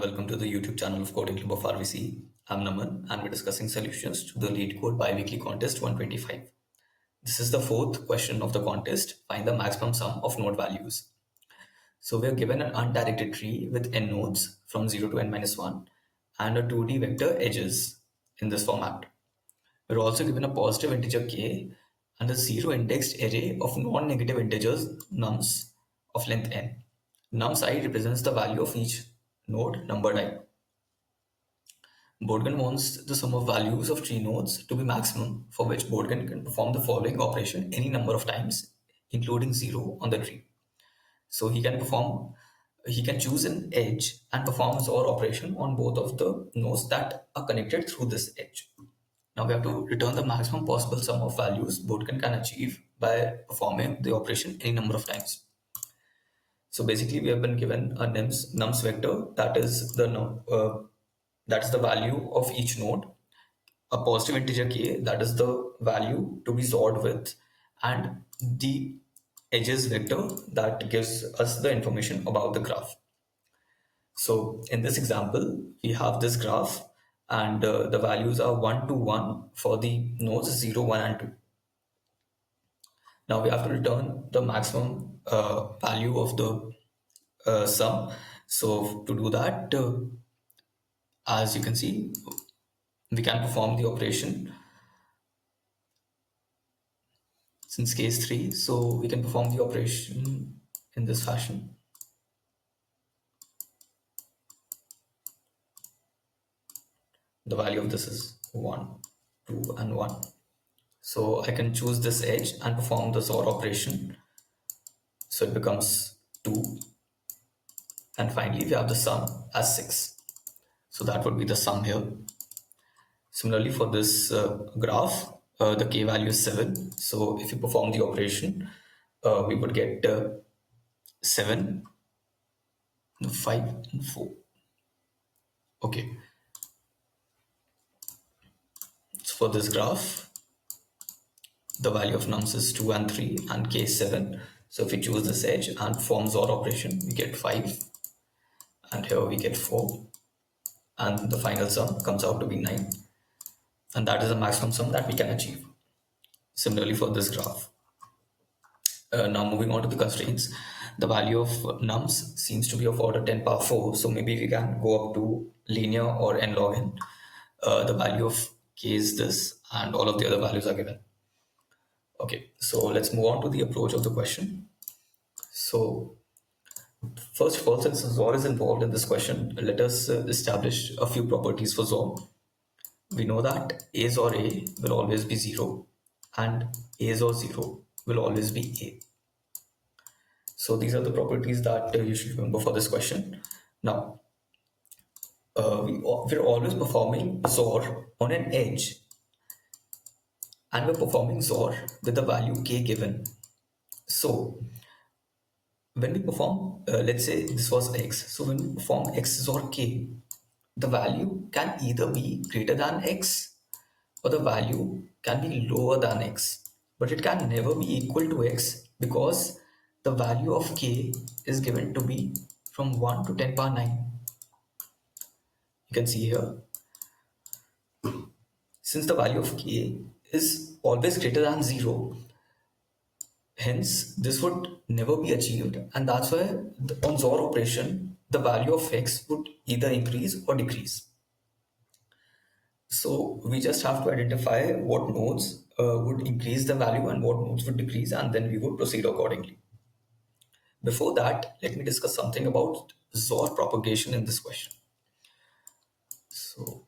welcome to the YouTube channel of Coding Club of RVCE. I'm Naman and we're discussing solutions to the Leetcode Biweekly Contest 125. This is the fourth question of the contest. Find the maximum sum of node values. So we're given an undirected tree with n nodes from 0 to n minus 1 and a 2D vector edges in this format. We're also given a positive integer k and a zero indexed array of non-negative integers nums of length n. Num side represents the value of each node number type. Botkin wants the sum of values of tree nodes to be maximum, for which Botkin can perform the following operation any number of times, including 0 on the tree. So he can choose an edge and perform his OR operation on both of the nodes that are connected through this edge. Now we have to return the maximum possible sum of values Botkin can achieve by performing the operation any number of times. So basically, we have been given a nums vector that is the value of each node, a positive integer k that is the value to be XORed with, and the edges vector that gives us the information about the graph. So in this example, we have this graph, and the values are 1 to 1 for the nodes 0, 1, and 2. Now we have to return the maximum value of the sum. So to do that, as you can see, we can perform the operation since case 3. So we can perform the operation in this fashion. The value of this is 1, 2, and 1. So I can choose this edge and perform the XOR operation. So it becomes 2. And finally, we have the sum as 6. So that would be the sum here. Similarly, for this graph, the k value is 7. So if you perform the operation, we would get 7, 5, and 4. Okay. So for this graph, the value of nums is 2 and 3 and k is 7. So if we choose this edge and perform XOR operation, we get 5. And here we get 4. And the final sum comes out to be 9. And that is the maximum sum that we can achieve. Similarly for this graph. Now moving on to the constraints. The value of nums seems to be of order 10 power 4. So maybe we can go up to linear or n log n. The value of k is this, and all of the other values are given. Okay, so let's move on to the approach of the question. So first of all, since XOR is involved in this question, let us establish a few properties for XOR. We know that A XOR A will always be 0 and A XOR 0 will always be A. So these are the properties that you should remember for this question. Now, we're always performing XOR on an edge, and we're performing XOR with the value k given. So when we perform, let's say this was x. So when we perform x XOR k, the value can either be greater than x or the value can be lower than x. But it can never be equal to x because the value of k is given to be from 1 to 10 power 9. You can see here. Since the value of k is always greater than 0, hence this would never be achieved, and that's why on XOR operation the value of x would either increase or decrease. So we just have to identify what nodes would increase the value and what nodes would decrease, and then we would proceed accordingly. Before that, let me discuss something about XOR propagation in this question. So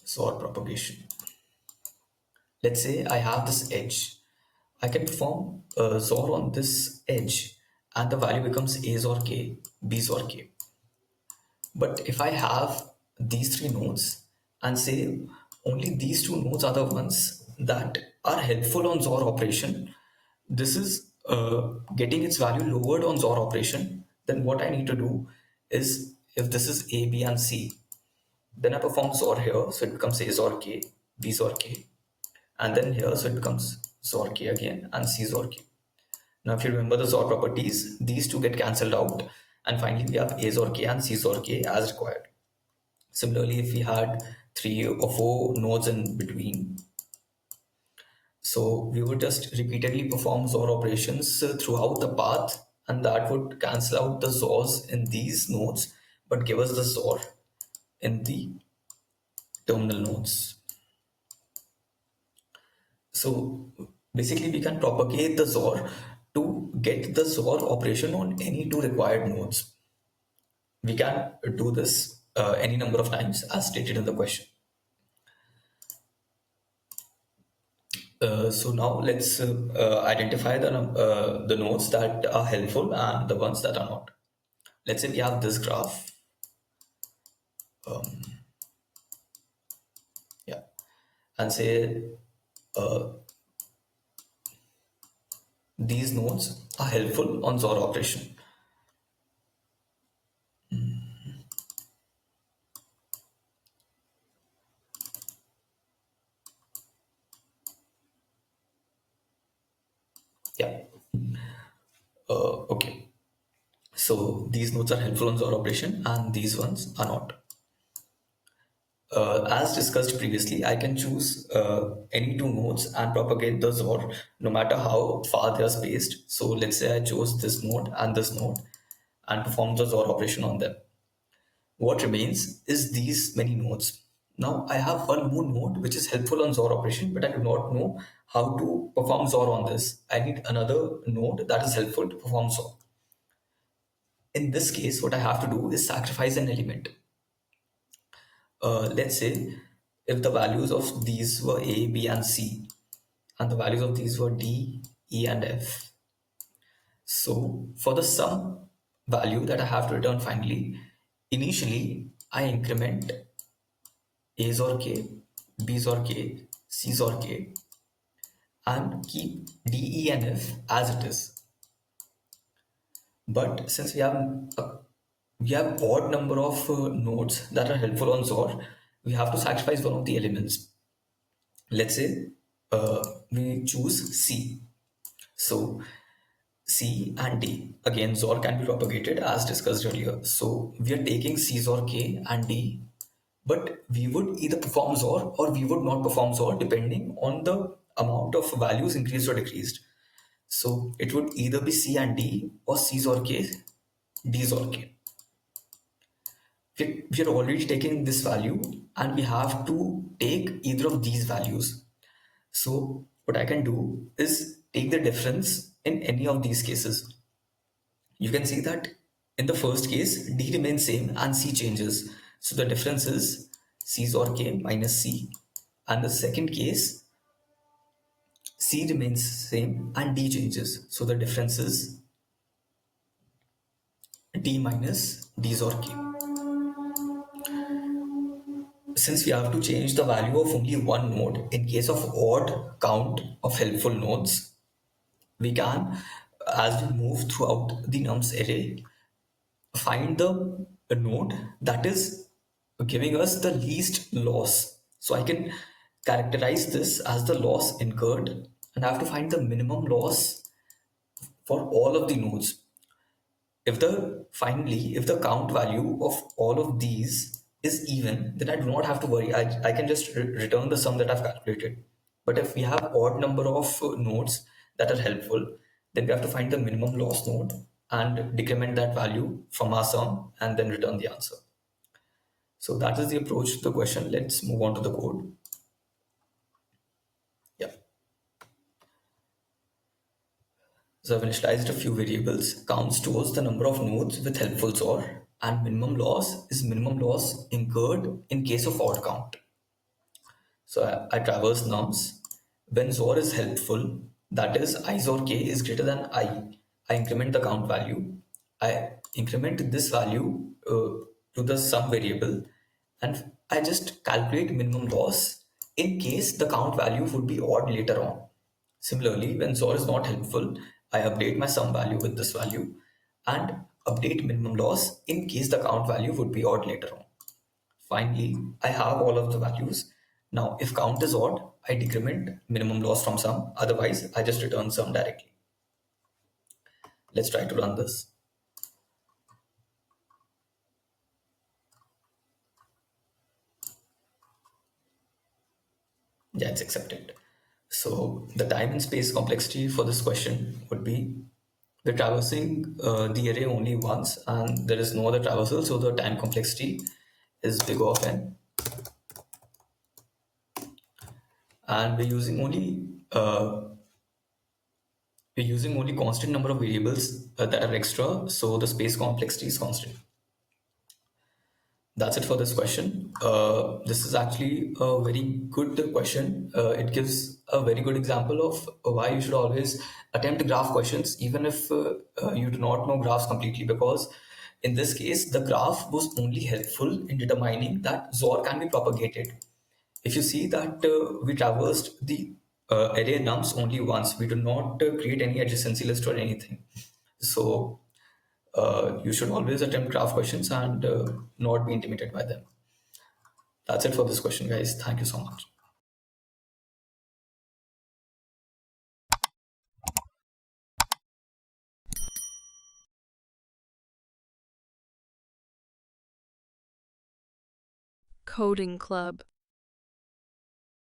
XOR propagation. Let's say I have this edge. I can perform XOR on this edge and the value becomes A XOR k, B XOR k. But if I have these 3 nodes and say only these 2 nodes are the ones that are helpful on XOR operation, this is getting its value lowered on XOR operation, then what I need to do is, if this is A, B and C, then I perform XOR here, so it becomes A XOR k, B XOR k, and then here, so it becomes XOR k again and C XOR k. Now if you remember the XOR properties, these two get cancelled out And finally, we have A's or K and C's or K as required. Similarly, if we had 3 or 4 nodes in between, so we would just repeatedly perform XOR operations throughout the path, and that would cancel out the XORs in these nodes, but give us the XOR in the terminal nodes. So basically, we can propagate the XOR to get the XOR operation on any 2 required nodes. We can do this any number of times as stated in the question. So now let's identify the nodes that are helpful and the ones that are not. Let's say we have this graph. Yeah, and say these nodes are helpful on XOR operation. Yeah. Okay. So these nodes are helpful on XOR operation and these ones are not. As discussed previously, I can choose any 2 nodes and propagate the XOR no matter how far they are spaced. So let's say I chose this node and perform the XOR operation on them. What remains is these many nodes. Now I have one more node which is helpful on XOR operation, but I do not know how to perform XOR on this. I need another node that is helpful to perform XOR. In this case, what I have to do is sacrifice an element. Let's say if the values of these were A, B, and C, and the values of these were D, E, and F. So for the sum value that I have to return finally, initially I increment A's or K, B's or K, C's or K, and keep D, E, and F as it is. But since we have odd number of nodes that are helpful on XOR, we have to sacrifice one of the elements. Let's say we choose C. So C and D. Again, XOR can be propagated as discussed earlier. So we are taking C XOR K and D, but we would either perform XOR or we would not perform XOR depending on the amount of values increased or decreased. So it would either be C and D or C XOR K, D XOR K. We are already taking this value and we have to take either of these values. So what I can do is take the difference in any of these cases. You can see that in the first case, D remains same and C changes. So the difference is C XOR K minus C. And the second case, C remains same and D changes. So the difference is D minus D XOR K. Since we have to change the value of only one node in case of odd count of helpful nodes, we can, as we move throughout the nums array, find the node that is giving us the least loss. So I can characterize this as the loss incurred and I have to find the minimum loss for all of the nodes. If the count value of all of these is even, then I do not have to worry. I can just return the sum that I've calculated. But if we have odd number of nodes that are helpful, then we have to find the minimum loss node and decrement that value from our sum and then return the answer. So that is the approach to the question. Let's move on to the code. Yeah. So I've initialized a few variables. Counts towards the number of nodes with helpful XOR, and minimum loss is minimum loss incurred in case of odd count. So I traverse nums. When XOR is helpful, that is I XOR K is greater than I increment the count value. I increment this value to the sum variable and I just calculate minimum loss in case the count value would be odd later on. Similarly, when XOR is not helpful, I update my sum value with this value and update minimum loss in case the count value would be odd later on. Finally, I have all of the values. Now, if count is odd, I decrement minimum loss from sum. Otherwise, I just return sum directly. Let's try to run this. Yeah, it's accepted. So the time and space complexity for this question would be we're traversing the array only once and there is no other traversal, so the time complexity is big O of n. And we're using only constant number of variables that are extra, so the space complexity is constant. That's it for this question. This is actually a very good question. It gives a very good example of why you should always attempt graph questions, even if you do not know graphs completely, because in this case, the graph was only helpful in determining that XOR can be propagated. If you see that we traversed the array nums only once, we do not create any adjacency list or anything. So you should always attempt graph questions and not be intimidated by them. That's it for this question, guys. Thank you so much. Coding Club.